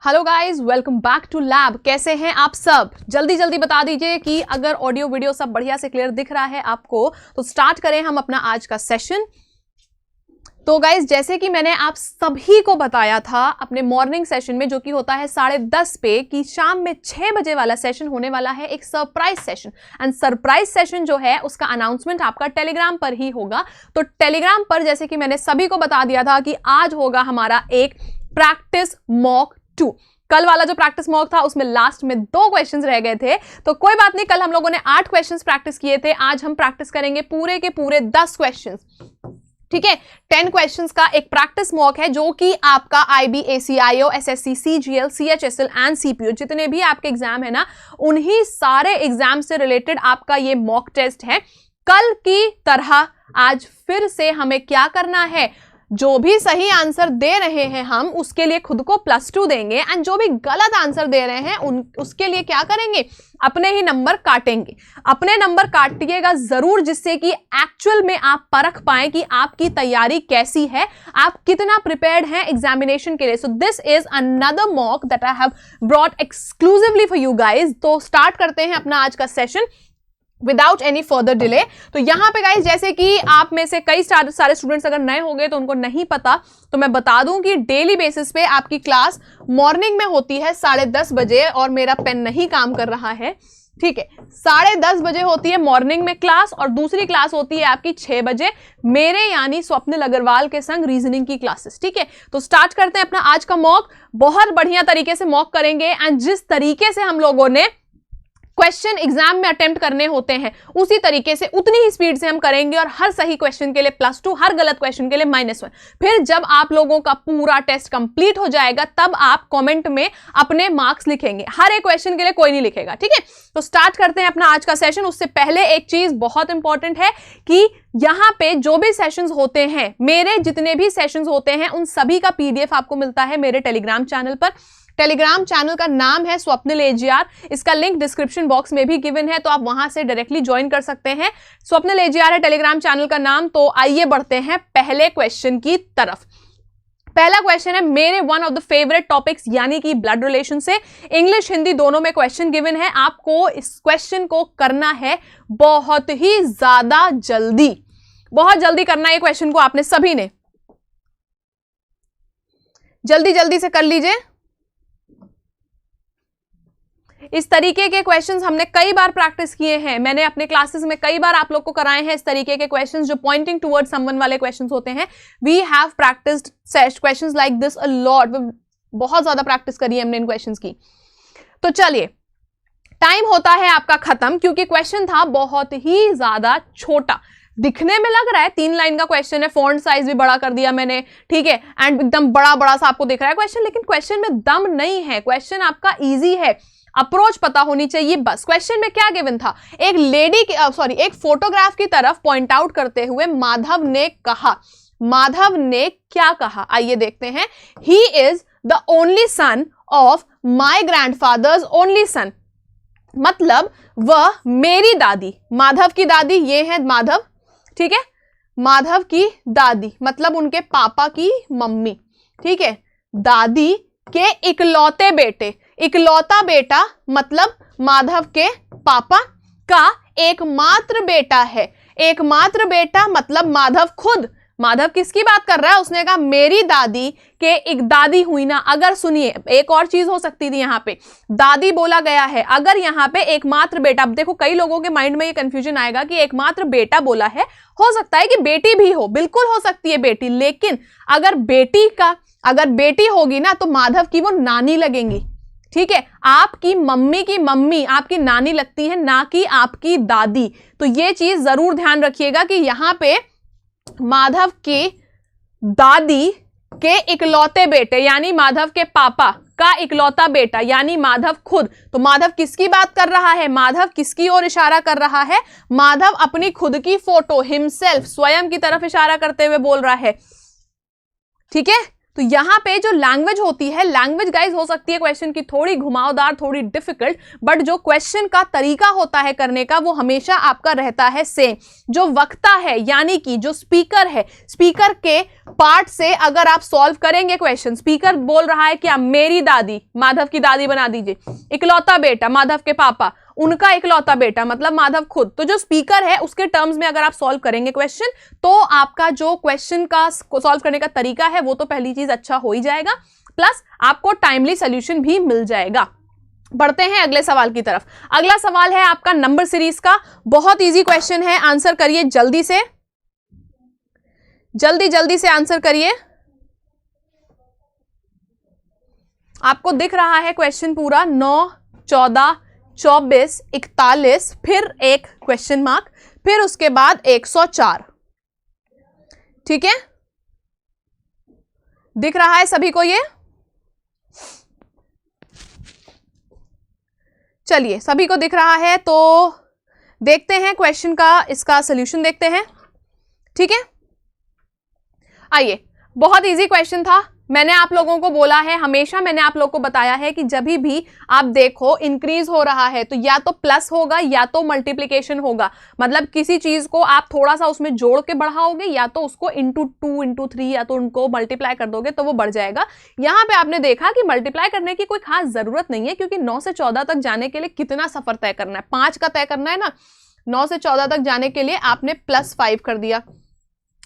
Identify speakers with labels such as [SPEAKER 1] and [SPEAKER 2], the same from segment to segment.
[SPEAKER 1] Hello guys, welcome back to lab. कैसे हैं आप सब? जल्दी जल्दी बता दीजिए कि अगर ऑडियो वीडियो सब बढ़िया से क्लियर दिख रहा है आपको, तो स्टार्ट करें हम अपना आज का सेशन। तो गाइस, जैसे कि मैंने आप सभी को बताया था अपने मॉर्निंग सेशन में, जो कि होता है 10:30 पे, कि शाम में 6 बजे वाला सेशन होने वाला है एक surprise session. And surprise session जो है उसका अनाउंसमेंट आपका टेलीग्राम पर ही होगा। तो टेलीग्राम पर जैसे कि मैंने सभी को बता दिया था कि आज होगा हमारा एक प्रैक्टिस मॉक 2। कल वाला जो प्रैक्टिस मॉक था उसमें लास्ट में 2 क्वेश्चंस रह गए थे, तो कोई बात नहीं, कल हम लोगों ने 8 क्वेश्चंस प्रैक्टिस किए थे। आज हम प्रैक्टिस करेंगे पूरे के पूरे 10 क्वेश्चंस। ठीक है, 10 क्वेश्चंस का एक प्रैक्टिस मॉक है, जो कि आपका IB, ACIO, SSC, CGL, CHSL and CPO, जितने भी आपके एग्जाम है ना, उन्हीं सारे एग्जाम से रिलेटेड आपका ये मॉक टेस्ट है। कल की तरह आज फिर से हमें क्या करना है, जो भी सही आंसर दे रहे हैं हम उसके लिए खुद को +2 देंगे, एंड जो भी गलत आंसर दे रहे हैं उसके लिए क्या करेंगे, अपने ही नंबर काटेंगे। अपने नंबर काटिएगा जरूर, जिससे कि एक्चुअल में आप परख पाएं कि आपकी तैयारी कैसी है, आप कितना प्रिपेयर्ड हैं एग्जामिनेशन के लिए। So this is another mock that I have brought exclusively for you guys. तो स्टार्ट करते हैं अपना आज का session without any further delay. तो यहां पे गाइज, जैसे कि आप में से कई सारे स्टूडेंट्स अगर नए हो गए तो उनको नहीं पता, तो मैं बता दूं कि डेली बेसिस पे आपकी क्लास मॉर्निंग में होती है 10:30 बजे, और मेरा पेन नहीं काम कर रहा है। ठीक है, 10:30 बजे होती है मॉर्निंग में क्लास, और दूसरी क्लास होती है आपकी 6 बजे मेरे यानी स्वप्निल अग्रवाल के संग रीजनिंग की क्लासेस। ठीक है, तो स्टार्ट करते हैं अपना आज का मॉक। बहुत बढ़िया तरीके से मॉक करेंगे, एंड जिस तरीके से हम लोगों ने क्वेश्चन एग्जाम में अटेम्प्ट करने होते हैं उसी तरीके से, उतनी ही स्पीड से हम करेंगे, और हर सही क्वेश्चन के लिए +2, हर गलत क्वेश्चन के लिए -1। फिर जब आप लोगों का पूरा टेस्ट कंप्लीट हो जाएगा तब आप कमेंट में अपने मार्क्स लिखेंगे। हर एक क्वेश्चन के लिए कोई नहीं लिखेगा। ठीक है, तो स्टार्ट करते हैं अपना आज का सेशन। उससे पहले एक चीज बहुत इंपॉर्टेंट है कि यहां पे जो भी सेशंस होते हैं, मेरे जितने भी सेशंस होते हैं, उन सभी का PDF आपको मिलता है मेरे टेलीग्राम चैनल पर। टेलीग्राम चैनल का नाम है स्वप्निल AGR। इसका लिंक डिस्क्रिप्शन बॉक्स में भी गिवन है, तो आप वहां से डायरेक्टली ज्वाइन कर सकते हैं। स्वप्निल AGR है टेलीग्राम चैनल का नाम। तो आइए बढ़ते हैं पहले क्वेश्चन की तरफ। पहला क्वेश्चन है मेरे one of the favourite topics यानी कि ब्लड रिलेशन से। इंग्लिश हिंदी दोनों में क्वेश्चन गिवन है। आपको इस क्वेश्चन को करना है बहुत ही ज्यादा जल्दी, बहुत जल्दी करना है ये क्वेश्चन को आपने सभी ने। जल्दी जल्दी से कर लीजिए। इस तरीके के क्वेश्चंस हमने कई बार प्रैक्टिस किए हैं, मैंने अपने क्लासेस में कई बार आप लोग को कराए हैं। इस तरीके के क्वेश्चंस जो पॉइंटिंग टुवर्ड्स समवन वाले क्वेश्चंस होते हैं, we have practised questions like this a lot. बहुत ज्यादा प्रैक्टिस करी है हमने इन क्वेश्चंस की। तो चलिए, टाइम होता है आपका खत्म, क्योंकि क्वेश्चन था बहुत ही ज्यादा छोटा। दिखने में लग रहा है 3 लाइन का क्वेश्चन है, फॉन्ट साइज भी बड़ा कर दिया मैंने, ठीक है, एंड एकदम बड़ा बड़ा सा आपको दिख रहा है क्वेश्चन, लेकिन क्वेश्चन में दम नहीं है। क्वेश्चन आपका इजी है, अप्रोच पता होनी चाहिए बस। क्वेश्चन में क्या गिवन था, एक फोटोग्राफ की तरफ पॉइंट आउट करते हुए माधव ने कहा। माधव ने क्या कहा, आइए देखते हैं। He is the only son of my grandfathers only son, मतलब वह मेरी दादी, माधव की दादी, ये है माधव, ठीक है, माधव की दादी मतलब उनके पापा की मम्मी, ठीक है, दादी के इकलौते बेटे, इकलौता बेटा मतलब माधव के पापा का एकमात्र बेटा है। एकमात्र बेटा मतलब माधव खुद। माधव किसकी बात कर रहा है, उसने कहा मेरी दादी के एक दादी हुई ना। अगर सुनिए, एक और चीज हो सकती थी, यहाँ पे दादी बोला गया है, अगर यहाँ पे एकमात्र बेटा, अब देखो कई लोगों के माइंड में ये कंफ्यूजन आएगा कि एकमात्र बेटा बोला है, हो सकता है कि बेटी भी हो, बिल्कुल हो सकती है बेटी, लेकिन अगर बेटी होगी ना तो माधव की वो नानी लगेंगी। ठीक है, आपकी मम्मी की मम्मी आपकी नानी लगती है, ना कि आपकी दादी। तो ये चीज जरूर ध्यान रखिएगा कि यहां पे माधव की दादी के इकलौते बेटे यानी माधव के पापा का इकलौता बेटा यानी माधव खुद। तो माधव किसकी बात कर रहा है, माधव किसकी ओर इशारा कर रहा है, माधव अपनी खुद की फोटो, हिमसेल्फ, स्वयं की तरफ इशारा करते हुए बोल रहा है। ठीक है, तो यहाँ पे जो लैंग्वेज होती है, लैंग्वेज गाइज हो सकती है क्वेश्चन की थोड़ी घुमावदार, थोड़ी डिफिकल्ट, बट जो क्वेश्चन का तरीका होता है करने का वो हमेशा आपका रहता है सेम। जो वक्ता है यानी कि जो स्पीकर है, स्पीकर के पार्ट से अगर आप सॉल्व करेंगे क्वेश्चन, स्पीकर बोल रहा है कि मेरी दादी, माधव की दादी बना दीजिए, इकलौता बेटा माधव के पापा, उनका इकलौता बेटा मतलब माधव खुद, तो जो स्पीकर है उसके टर्म्स में अगर आप सॉल्व करेंगे क्वेश्चन तो आपका जो क्वेश्चन का सॉल्व करने का तरीका है वो तो पहली चीज अच्छा हो ही जाएगा, प्लस आपको टाइमली सॉल्यूशन भी मिल जाएगा। बढ़ते हैं अगले सवाल की तरफ। अगला सवाल है आपका नंबर सीरीज का, बहुत इजी क्वेश्चन है, आंसर करिए जल्दी से, जल्दी जल्दी से आंसर करिए। आपको दिख रहा है क्वेश्चन पूरा, 9, 14, 24, 41, फिर एक क्वेश्चन मार्क, फिर उसके बाद 104। ठीक है, दिख रहा है सभी को ये? चलिए सभी को दिख रहा है तो देखते हैं क्वेश्चन का, इसका सॉल्यूशन देखते हैं। ठीक है, आइए, बहुत इजी क्वेश्चन था। मैंने आप लोगों को बोला है, हमेशा मैंने आप लोगों को बताया है कि जब भी आप देखो इंक्रीज हो रहा है तो या तो प्लस होगा या तो मल्टीप्लिकेशन होगा, मतलब किसी चीज को आप थोड़ा सा उसमें जोड़ के बढ़ाओगे या तो उसको इंटू 2 इंटू 3 या तो उनको मल्टीप्लाई कर दोगे तो वो बढ़ जाएगा। यहाँ पे आपने देखा कि मल्टीप्लाई करने की कोई खास जरूरत नहीं है, क्योंकि 9 से 14 तक जाने के लिए कितना सफर तय करना है, 5 का तय करना है ना। 9 से 14 तक जाने के लिए आपने +5 कर दिया,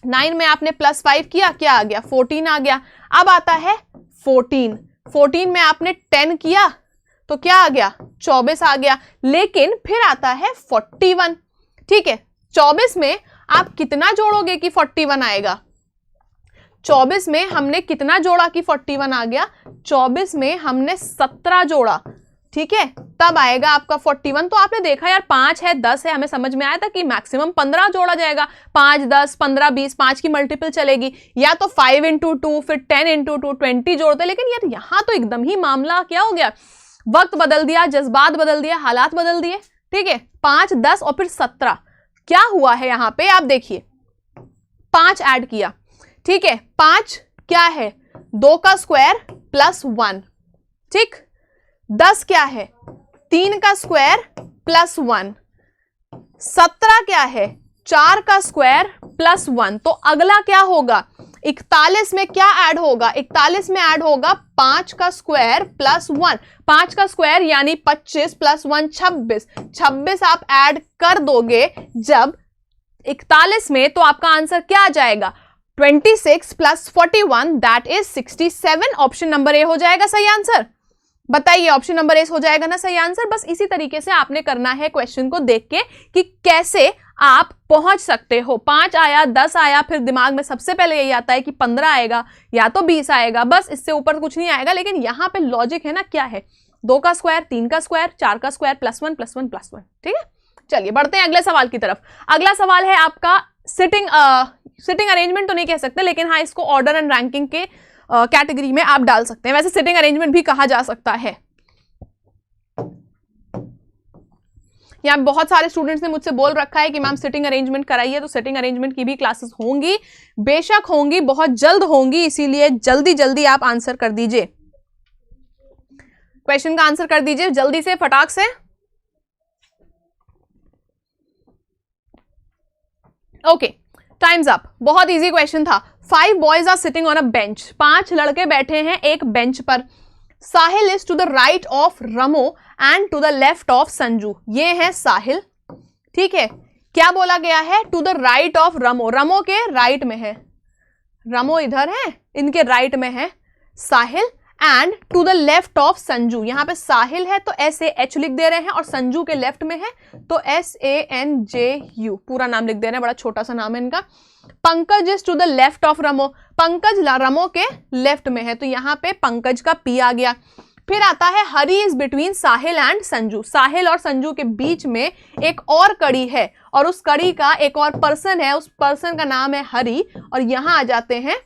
[SPEAKER 1] 9 में आपने +5 किया, क्या आ गया, 14 आ गया। अब आता है 14 में आपने 10 किया तो क्या आ गया, 24 आ गया। लेकिन फिर आता है 41। ठीक है, 24 में आप कितना जोड़ोगे कि 41 आएगा? 24 में हमने कितना जोड़ा कि 41 आ गया? 24 में हमने 17 जोड़ा, ठीक है, तब आएगा आपका 41। तो आपने देखा यार 5 है 10 है, हमें समझ में आया था कि मैक्सिमम 15 जोड़ा जाएगा, 5 10 15 20, 5 की मल्टीपल चलेगी, या तो 5 इंटू 2 फिर 10 इंटू 2 20 जोड़ते। लेकिन यार यहाँ तो एकदम ही मामला क्या हो गया, वक्त बदल दिया, जज्बात बदल दिया, हालात बदल दिए। ठीक है, 5 10 और फिर 17, क्या हुआ है यहाँ पे आप देखिए, 5 ऐड किया, ठीक है, 5 क्या है, 2 का स्क्वायर +1, ठीक, 10 क्या है, 3 का स्क्वायर +1, 17 क्या है, 4 का स्क्वायर +1। तो अगला क्या होगा, 41 में क्या ऐड होगा, 41 में ऐड होगा 5 का स्क्वायर +1, 5 का स्क्वायर यानी 25 +1 26, 26 आप ऐड कर दोगे जब 41 में, तो आपका आंसर क्या आ जाएगा, 26 + 41 दैट इज 67। ऑप्शन नंबर ए हो जाएगा सही आंसर। बताइए, ऑप्शन नंबर ए हो जाएगा ना सही आंसर। बस इसी तरीके से आपने करना है क्वेश्चन को देख के कि कैसे आप पहुंच सकते हो। 5 आया, 10 आया, फिर दिमाग में सबसे पहले यही आता है कि 15 आएगा या तो 20 आएगा, बस इससे ऊपर कुछ नहीं आएगा। लेकिन यहां पे लॉजिक है ना, क्या है, 2 का स्क्वायर, 3 का स्क्वायर, 4 का स्क्वायर, +1 +1 +1। ठीक है, चलिए बढ़ते हैं अगले सवाल की तरफ। अगला सवाल है आपका सिटिंग अरेंजमेंट तो नहीं कह सकते, लेकिन हाँ इसको ऑर्डर एंड रैंकिंग के कैटेगरी में आप डाल सकते हैं। वैसे सिटिंग अरेंजमेंट भी कहा जा सकता है। यहाँ बहुत सारे स्टूडेंट्स ने मुझसे बोल रखा है कि मैम सिटिंग अरेंजमेंट कराइए, तो सिटिंग अरेंजमेंट की भी क्लासेस होंगी, बेशक होंगी, बहुत जल्द होंगी, इसीलिए जल्दी जल्दी आप आंसर कर दीजिए, क्वेश्चन का आंसर कर दीजिए जल्दी से, फटाक से। Okay, times up. बहुत इजी क्वेश्चन था। 5 boys are sitting on a bench, 5 लड़के बैठे हैं एक बेंच पर। Sahil is to the right of Ramo and to the left of Sanju. ये है साहिल, ठीक है, क्या बोला गया है, to the right of Ramo, Ramo के राइट में है, रमो इधर है, इनके राइट में है Sahil, and to the left of Sanju. यहां पे साहिल है तो SAH लिख दे रहे हैं, और संजू के लेफ्ट में है तो SANJU, पूरा नाम लिख दे रहे हैं, बड़ा छोटा सा नाम है इनका। Pankaj is to the left of Ramo, Pankaj Ramo के लेफ्ट में है तो यहां पे पंकज का P आ गया। फिर आता है Hari is between Sahil and Sanju, Sahil और संजू के बीच में एक और कड़ी है, और उस कड़ी का एक और पर्सन है, उस पर्सन का नाम है हरी, और यहां आ जाते हैं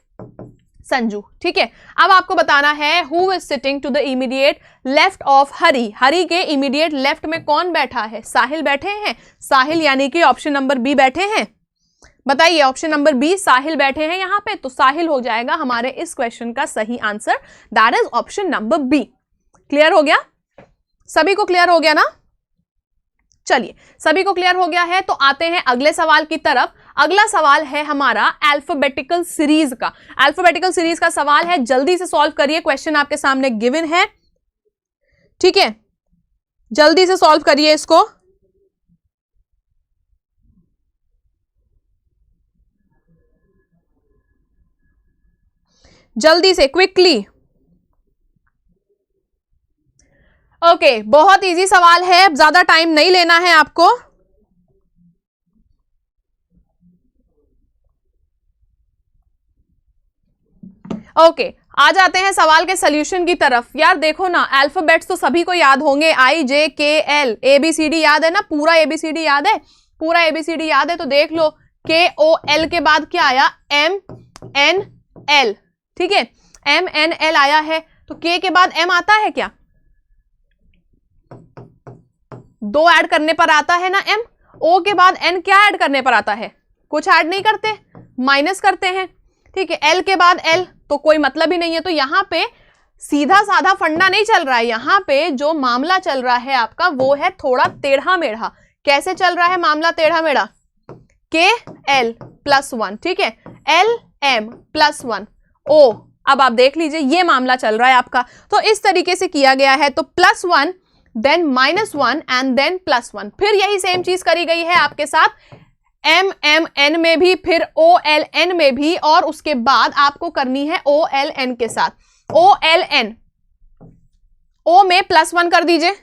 [SPEAKER 1] संजू। ठीक है, अब आपको बताना है who is sitting to the immediate left of Hari, Hari के इमीडिएट लेफ्ट में कौन बैठा है, साहिल बैठे हैं, साहिल यानी कि ऑप्शन नंबर बी बैठे हैं। बताइए ऑप्शन नंबर बी, साहिल बैठे हैं यहां पे, तो साहिल हो जाएगा हमारे इस क्वेश्चन का सही answer. That is option number B. Clear हो गया? सभी को क्लियर हो गया ना? चलिए, सभी को क्लियर हो गया है तो आते हैं अगले सवाल की तरफ। अगला सवाल है हमारा अल्फाबेटिकल सीरीज का। अल्फाबेटिकल सीरीज का सवाल है, जल्दी से सॉल्व करिए, क्वेश्चन आपके सामने गिवन है, ठीक है, जल्दी से सॉल्व करिए इसको। जल्दी से, क्विकली। ओके, बहुत इजी सवाल है, ज्यादा टाइम नहीं लेना है आपको। ओके, आ जाते हैं सवाल के सॉल्यूशन की तरफ। यार देखो ना, अल्फाबेट्स तो सभी को याद होंगे, I J K L, A B C D याद है ना, पूरा एबीसीडी याद है, पूरा एबीसीडी याद है, तो देख लो के ओ एल के बाद क्या आया, एम एन एल, ठीक है, एम एन एल आया है, तो के के बाद एम आता है क्या? दो ऐड करने पर आता है ना एम। ओ के बाद एन क्या ऐड करने पर आता है? कुछ ऐड नहीं करते, माइनस करते हैं, ठीक है। एल के बाद एल, तो कोई मतलब ही नहीं है। तो यहां पे सीधा साधा फंडा नहीं चल रहा है, यहां पे जो मामला चल रहा है आपका वो है थोड़ा टेढ़ा मेढ़ा। कैसे चल रहा है मामला टेढ़ा मेढ़ा? के एल प्लस वन, ठीक है, एल एम प्लस वन ओ। अब आप देख लीजिए ये मामला चल रहा है आपका, तो इस तरीके से किया गया है। तो plus one, then minus one and then plus one. फिर यही सेम चीज करी गई है आपके साथ एम एम एन में भी, फिर ओ एल एन में भी, और उसके बाद आपको करनी है ओ एल एन के साथ। ओ एल एन, ओ में प्लस वन कर दीजिए,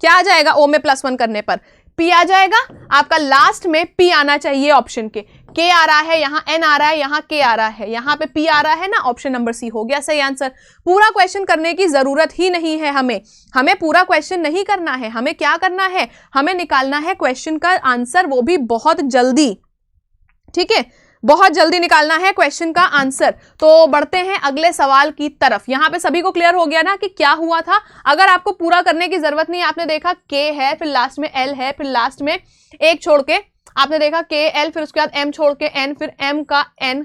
[SPEAKER 1] क्या आ जाएगा ओ में प्लस वन करने पर? पी आ जाएगा आपका, लास्ट में पी आना चाहिए ऑप्शन के आ रहा है, यहां एन आ रहा है, यहां के आ रहा है, यहां पे पी आ रहा है ना, ऑप्शन नंबर सी हो गया सही आंसर। पूरा क्वेश्चन करने की जरूरत ही नहीं है हमें पूरा क्वेश्चन नहीं करना है, हमें क्या करना है, हमें निकालना है क्वेश्चन का आंसर, वो भी बहुत जल्दी, ठीक है, बहुत जल्दी निकालना है क्वेश्चन का आंसर। तो बढ़ते हैं अगले सवाल की तरफ। यहां पे सभी को क्लियर हो गया ना कि क्या हुआ था? अगर आपको पूरा करने की जरूरत नहीं, आपने देखा के है, फिर लास्ट में एल है, फिर लास्ट में एक छोड़ के आपने देखा के एल, फिर उसके बाद एम छोड़ के एन, फिर एम का एन,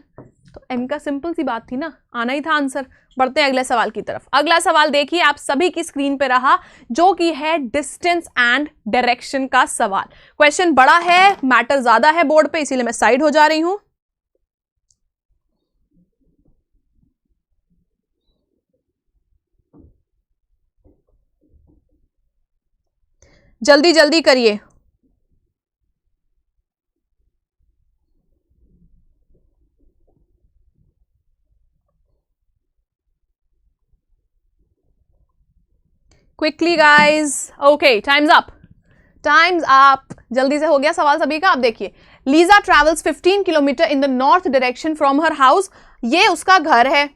[SPEAKER 1] तो एन का सिंपल सी बात थी ना, आना ही था आंसर। बढ़ते हैं अगले सवाल की तरफ। अगला सवाल देखिए आप सभी की स्क्रीन पे रहा, जो कि है डिस्टेंस एंड डायरेक्शन का सवाल। क्वेश्चन बड़ा है, मैटर ज्यादा है बोर्ड पे, इसीलिए मैं साइड हो जा रही हूं। जल्दी जल्दी करिए। Quickly guys, okay, times up, times up. जल्दी से हो गया सवाल सभी का। आप देखिए, Lisa travels 15 kilometre in the north direction from her house. ये उसका घर है,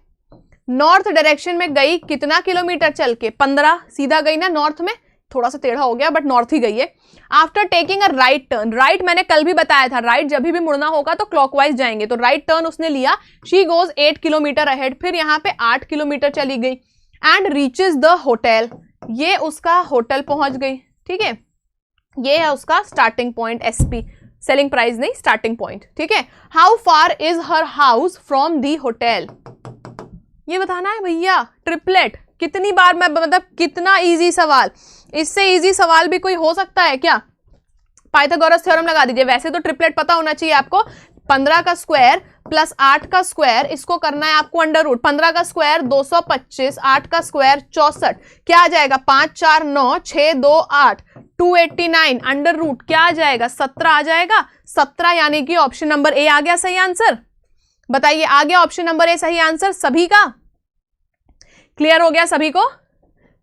[SPEAKER 1] नॉर्थ डायरेक्शन में गई कितना किलोमीटर चल के? 15, सीधा गई ना नॉर्थ में, थोड़ा सा टेढ़ा हो गया बट नॉर्थ ही गई है। After taking a right turn, right मैंने कल भी बताया था, राइट जब भी मुड़ना होगा तो क्लॉकवाइज जाएंगे, तो राइट टर्न उसने लिया। शी गोज 8 किलोमीटर अहेड, फिर यहाँ पे 8 किलोमीटर चली गई एंड रीचेज द होटल। ये उसका होटल पहुंच गई, ठीक है, ये है उसका starting point, SP, selling price नहीं, स्टार्टिंग पॉइंट, ठीक है। How far is her house from the hotel? ये बताना है भैया। ट्रिपलेट, कितनी बार मैं, मतलब कितना इजी सवाल, इससे इजी सवाल भी कोई हो सकता है क्या? पाइथागोरस थ्योरम लगा दीजिए। वैसे तो ट्रिपलेट पता होना चाहिए आपको, 15 का स्क्वायर प्लस 8 का स्क्वायर, इसको करना है आपको अंडर रूट। 15 का स्क्वायर 225, 8 का स्क्वायर 64, क्या आ जाएगा? 5 4 9 6 2 8, 289 अंडर रूट क्या आ जाएगा? 17 आ जाएगा। 17 यानी कि ऑप्शन नंबर ए आ गया सही आंसर। बताइए, आ गया ऑप्शन नंबर ए सही आंसर सभी का? क्लियर हो गया सभी को?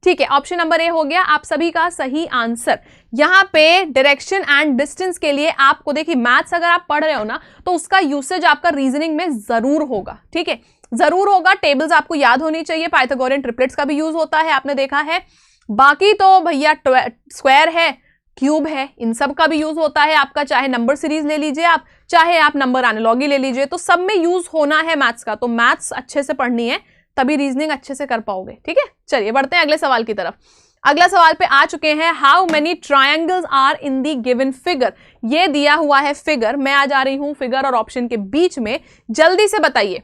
[SPEAKER 1] ठीक है, ऑप्शन नंबर ए हो गया आप सभी का सही आंसर। यहां पे डायरेक्शन एंड डिस्टेंस के लिए आपको देखिए, मैथ्स अगर आप पढ़ रहे हो ना तो उसका यूसेज आपका रीजनिंग में जरूर होगा, ठीक है, जरूर होगा। टेबल्स आपको याद होनी चाहिए, पाइथागोरियन ट्रिपलेट्स का भी यूज होता है, आपने देखा है। बाकी तो भैया स्क्वायर है, क्यूब है, इन सब का भी यूज होता है आपका, चाहे नंबर सीरीज ले लीजिए आप, चाहे आप नंबर एनालॉजी ले लीजिए, तो सब में यूज होना है मैथ्स का। तो मैथ्स अच्छे से पढ़नी है, तभी रीजनिंग अच्छे से कर पाओगे, ठीक है। चलिए बढ़ते हैं अगले सवाल की तरफ। अगला सवाल पे आ चुके हैं। How many triangles are in the given figure. ये दिया हुआ है फिगर, मैं आ जा रही हूं फिगर और ऑप्शन के बीच में, जल्दी से बताइए,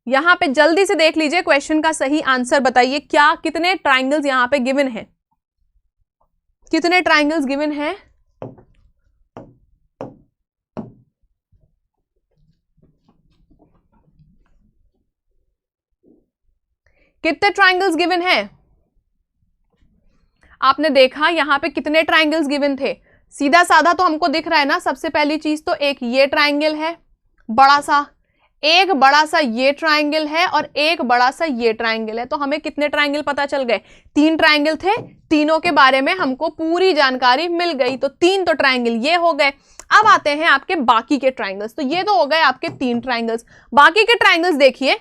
[SPEAKER 1] यहां पे जल्दी से देख लीजिए, क्वेश्चन का सही आंसर बताइए। क्या कितने ट्रायंगल्स यहां पे गिवन है, कितने ट्रायंगल्स गिवन है? कितने ट्रायंगल्स गिवन है? आपने देखा यहां पे कितने ट्रायंगल्स गिवन थे? सीधा साधा तो हमको दिख रहा है ना। सबसे पहली चीज तो एक ये ट्रायंगल है बड़ा सा, एक बड़ा सा ये ट्रायंगल है और एक बड़ा सा ये ट्रायंगल है। तो हमें कितने ट्रायंगल पता चल गए? 3 ट्रायंगल थे, तीनों के बारे में हमको पूरी जानकारी मिल गई। तो 3 तो ट्रायंगल ये हो गए। अब आते हैं आपके बाकी के ट्रायंगल्स। तो ये तो हो गए आपके 3 ट्रायंगल्स। बाकी के ट्रायंगल्स देखिए,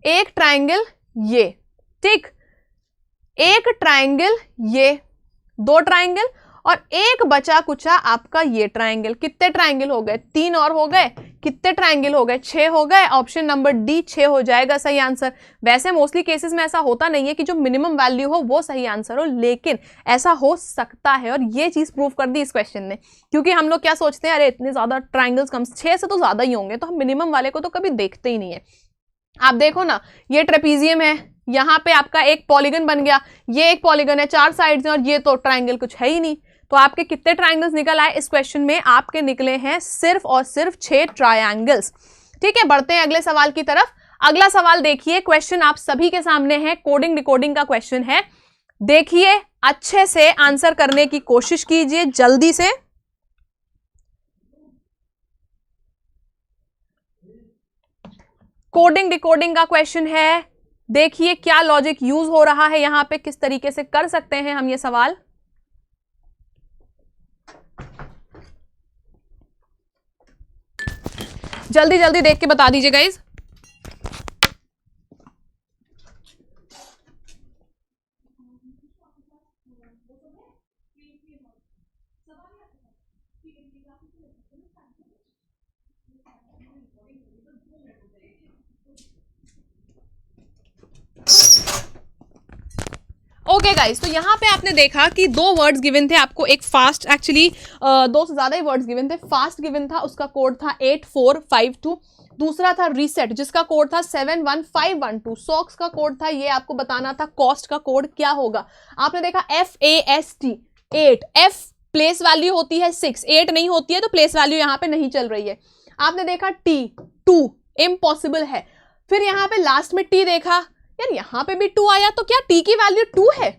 [SPEAKER 1] एक ट्रायंगल ये, ठीक, एक ट्रायंगल ये, 2 ट्रायंगल और एक बचा कुचा आपका ये ट्रायंगल। कितने ट्रायंगल हो गए? 3 और हो गए। कितने ट्रायंगल हो गए? 6 हो गए। ऑप्शन नंबर डी 6 हो जाएगा सही आंसर। वैसे मोस्टली केसेस में ऐसा होता नहीं है कि जो मिनिमम वैल्यू हो वो सही आंसर हो, लेकिन ऐसा हो सकता है और ये चीज प्रूव कर दी इस क्वेश्चन ने। क्योंकि हम लोग क्या सोचते हैं, अरे इतने ज्यादा ट्रायंगल्स कम, 6 से तो ज्यादा ही होंगे, तो हम मिनिमम वाले को तो कभी देखते ही नहीं है। आप देखो ना, ये ट्रेपीजियम है, यहां पे आपका एक पॉलीगन बन गया, ये एक पॉलीगन है, 4 साइड्स हैं और ये तो ट्रायंगल कुछ है ही नहीं। तो आपके कितने ट्रायंगल्स निकल आए इस क्वेश्चन में? आपके निकले हैं सिर्फ और सिर्फ 6 ट्रायंगल्स। ठीक है, बढ़ते हैं अगले सवाल की तरफ। अगला सवाल देखिए, क्वेश्चन आप सभी के सामने है, कोडिंग डिकोडिंग का क्वेश्चन है। देखिए, अच्छे से आंसर करने की कोशिश कीजिए, जल्दी से। कोडिंग डिकोडिंग का क्वेश्चन है। देखिए क्या लॉजिक यूज हो रहा है यहां पे, किस तरीके से कर सकते हैं हम ये सवाल। जल्दी जल्दी देख के बता दीजिए गाइज। ओके गाइस, तो यहाँ पे आपने देखा कि 2 वर्ड्स गिवन थे आपको। एक फास्ट, एक्चुअली 2 से ज्यादा ही वर्ड्स गिवन थे। फास्ट गिवन था, उसका कोड था 8452। दूसरा था रीसेट, जिसका कोड था 71512। सॉक्स का कोड था, ये आपको बताना था कॉस्ट का कोड क्या होगा। आपने देखा FAST 8, F प्लेस वैल्यू होती है 6, 8 नहीं होती है, तो प्लेस वैल्यू यहाँ पे नहीं चल रही है। आपने देखा T 2 इम्पॉसिबल है। फिर यहाँ पे लास्ट में T देखा, यार यहाँ पे भी 2 आया, तो क्या T की वैल्यू 2 है?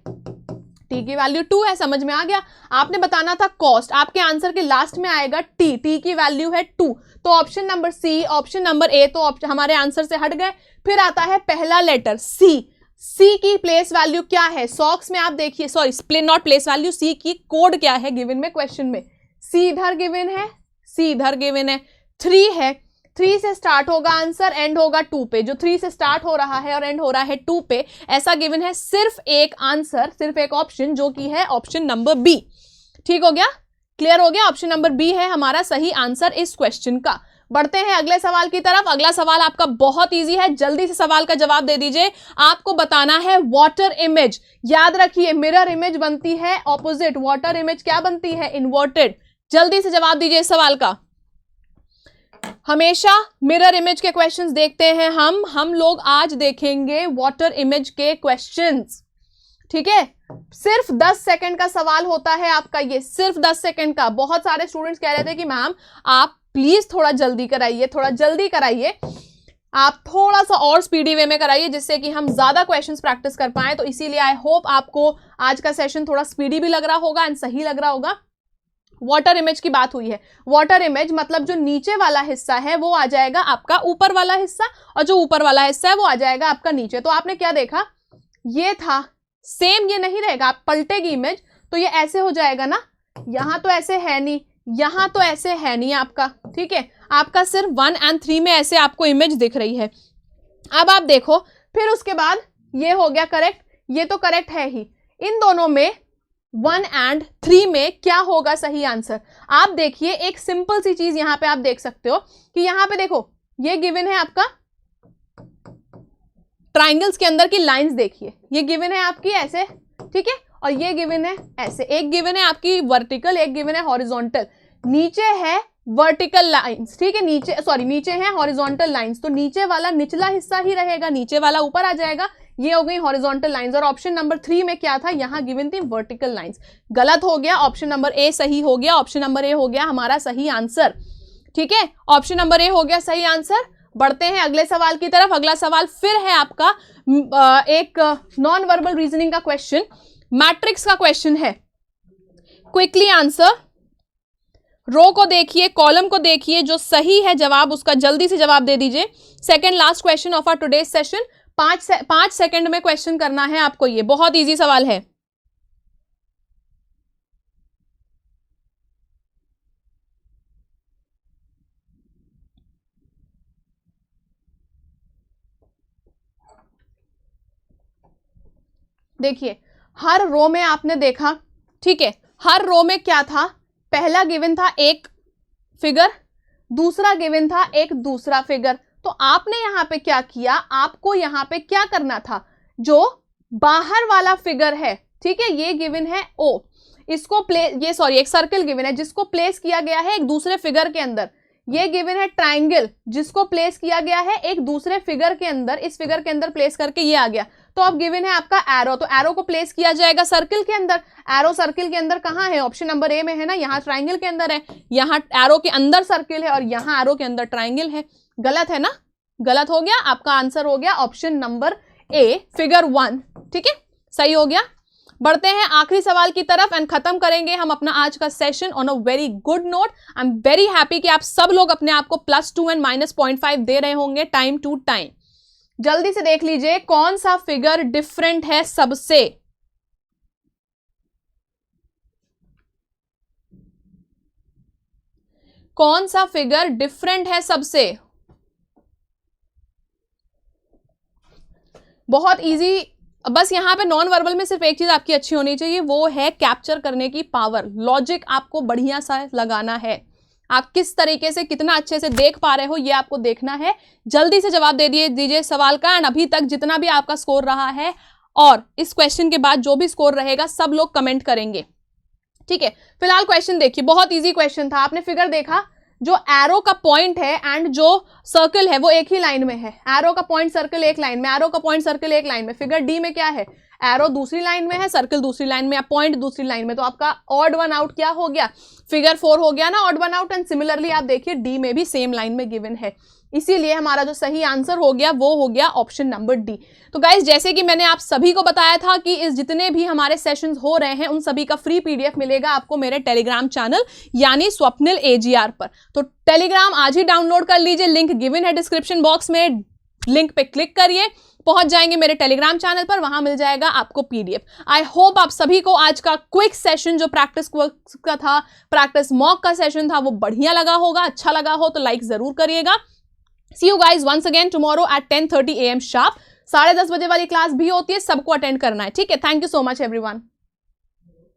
[SPEAKER 1] T की वैल्यू 2 है, समझ में आ गया। आपने बताना था कॉस्ट, आपके आंसर के लास्ट में आएगा T की वैल्यू है 2, तो option number C, option number A तो हमारे आंसर से हट गए। फिर आता है पहला लेटर C की प्लेस वैल्यू क्या है? सॉक्स में आप देखिए, sorry not place value, C की कोड क्या है गिवन में, क्वेश्चन में? C इधर गिवन है, C इधर गिवन है, 3 है, 3 से स्टार्ट होगा आंसर, एंड होगा 2 पे। जो 3 से स्टार्ट हो रहा है और एंड हो रहा है 2 पे, ऐसा गिवन है। सिर्फ एक आंसर, सिर्फ एक ऑप्शन, जो कि है ऑप्शन नंबर बी। ठीक हो गया, क्लियर हो गया? ऑप्शन नंबर बी है हमारा सही आंसर इस क्वेश्चन का। बढ़ते हैं अगले सवाल की तरफ। अगला सवाल आपका बहुत इजी है, जल्दी से सवाल का जवाब दे दीजिए। आपको बताना है वाटर इमेज। याद रखिए, मिरर इमेज बनती है ऑपोजिट, वाटर इमेज क्या बनती है? इन्वर्टेड। जल्दी से जवाब दीजिए इस सवाल का। हमेशा मिरर इमेज के क्वेश्चंस देखते हैं हम लोग आज देखेंगे वाटर इमेज के क्वेश्चंस। ठीक है, सिर्फ 10 सेकंड का सवाल होता है आपका, ये सिर्फ 10 सेकंड का। बहुत सारे स्टूडेंट्स कह रहे थे कि मैम आप प्लीज थोड़ा जल्दी कराइए, थोड़ा जल्दी कराइए, आप थोड़ा सा और स्पीडी वे में कराइए, जिससे कि हम ज्यादा क्वेश्चंस प्रैक्टिस कर पाए। तो इसीलिए आई होप आपको आज का सेशन थोड़ा स्पीडी भी लग रहा होगा एंड सही लग रहा होगा। वाटर इमेज की बात हुई है। वाटर इमेज मतलब जो नीचे वाला हिस्सा है वो आ जाएगा आपका ऊपर वाला हिस्सा, और जो ऊपर वाला हिस्सा है वो आ जाएगा आपका नीचे। तो आपने क्या देखा, ये था सेम, ये नहीं रहेगा, आप पलटेगी इमेज तो ये ऐसे हो जाएगा ना। यहां तो ऐसे है नहीं, यहां तो ऐसे है नहीं आपका। ठीक है, आपका सिर्फ 1 और 3 में ऐसे आपको इमेज दिख रही है। अब आप देखो, फिर उसके बाद ये हो गया करेक्ट, ये तो करेक्ट है ही। इन दोनों में 1 और 3 में क्या होगा सही आंसर? आप देखिए, एक सिंपल सी चीज यहां पे आप देख सकते हो कि यहां पे देखो, ये गिवन है आपका ट्राइंगल्स के अंदर की लाइंस। देखिए, ये गिवन है आपकी ऐसे ठीक है, और ये गिवन है ऐसे, एक गिवन है आपकी वर्टिकल, एक गिवन है हॉरिजॉन्टल, नीचे है वर्टिकल लाइंस, ठीक है, नीचे है हॉरिजॉन्टल लाइंस, तो नीचे वाला निचला हिस्सा ही रहेगा, नीचे वाला ऊपर आ जाएगा, ये हो गई हॉरिजॉन्टल लाइंस। और ऑप्शन नंबर 3 में क्या था, यहां गिवन थी वर्टिकल लाइंस, गलत हो गया, ऑप्शन नंबर ए सही हो गया, ऑप्शन नंबर ए हो गया हमारा सही आंसर, ठीक है, ऑप्शन नंबर ए हो गया सही आंसर। बढ़ते हैं अगले सवाल की तरफ। अगला सवाल फिर है आपका एक नॉन वर्बल रीजनिंग का क्वेश्चन, मैट्रिक्स का क्वेश्चन है, क्विकली आंसर। रो को देखिए, कॉलम को देखिए, जो सही है जवाब उसका जल्दी से जवाब दे दीजिए। Second last question of our today's session, 5 second में क्वेश्चन करना है आपको, ये बहुत इजी सवाल है। देखिए हर रो में आपने देखा, ठीक है, हर रो में क्या था, पहला गिवन था एक फिगर, दूसरा गिवन था एक दूसरा फिगर। तो आपने यहां पे क्या किया, आपको यहां पे क्या करना था, जो बाहर वाला फिगर है, ठीक है, ये गिवन है ओ, इसको एक सर्कल गिवन है जिसको प्लेस किया गया है एक दूसरे फिगर के अंदर, ये गिवन है ट्राइंगल जिसको प्लेस किया गया है एक दूसरे फिगर के अंदर, इस फिगर के अंदर प्लेस करके ये आ गया। तो अब गिवन है आपका एरो, तो एरो को प्लेस किया जाएगा सर्कल के अंदर। एरो सर्कल के अंदर कहां है, ऑप्शन नंबर ए में है ना, यहां ट्राइंगल के अंदर है, यहां एरो के अंदर सर्कल है और यहां एरो के अंदर ट्राइंगल है। गलत है ना, गलत हो गया, आपका आंसर हो गया ऑप्शन नंबर ए, फिगर 1, ठीक है, सही हो गया। बढ़ते हैं आखिरी सवाल की तरफ एंड खत्म करेंगे हम अपना आज का session on a very good note. I am very happy कि आप सब लोग अपने आप को +2 एंड -0.5 दे रहे होंगे टाइम टू टाइम। जल्दी से देख लीजिए कौन सा फिगर डिफरेंट है सबसे, कौन सा फिगर डिफरेंट है सबसे, बहुत इजी। बस यहां पे नॉन वर्बल में सिर्फ एक चीज आपकी अच्छी होनी चाहिए, वो है कैप्चर करने की पावर, लॉजिक आपको बढ़िया सा लगाना है, आप किस तरीके से कितना अच्छे से देख पा रहे हो ये आपको देखना है। जल्दी से जवाब दे दीजिए सवाल का, एंड अभी तक जितना भी आपका स्कोर रहा है और इस क्वेश्चन के बाद जो भी स्कोर रहेगा सब लोग कमेंट करेंगे, ठीक है। फिलहाल क्वेश्चन देखिए, बहुत इजी क्वेश्चन था, आपने फिगर देखा, जो एरो का पॉइंट है एंड जो सर्कल है वो एक ही लाइन में है, एरो का पॉइंट सर्कल एक लाइन में, एरो का पॉइंट सर्कल एक लाइन में। फिगर डी में क्या है, एरो दूसरी लाइन में है, सर्कल दूसरी लाइन में, पॉइंट दूसरी लाइन में, तो आपका ऑड वन आउट क्या हो गया, फिगर 4 हो गया ना, odd one out. And similarly आप देखिए डी में भी सेम लाइन में गिवन है, इसीलिए हमारा जो सही आंसर हो गया वो हो गया ऑप्शन नंबर डी। तो गाइज जैसे कि मैंने आप सभी को बताया था कि इस जितने भी हमारे सेशंस हो रहे हैं उन सभी का फ्री पीडीएफ मिलेगा आपको मेरे टेलीग्राम चैनल यानी स्वप्निल AGR पर। तो टेलीग्राम आज ही डाउनलोड कर लीजिए, लिंक गिवन है डिस्क्रिप्शन बॉक्स में, लिंक पे क्लिक करिए, पहुंच जाएंगे मेरे टेलीग्राम चैनल पर, वहां मिल जाएगा आपको पीडीएफ। आई होप आप सभी को आज का क्विक सेशन जो प्रैक्टिस का था, प्रैक्टिस मॉक का सेशन था, वो बढ़िया लगा होगा, अच्छा लगा हो तो लाइक जरूर करिएगा। See you guys once again tomorrow at 10:30 AM sharp। 10:30 बजे वाली क्लास भी होती है, सबको अटेंड करना है, ठीक है। Thank you so much everyone.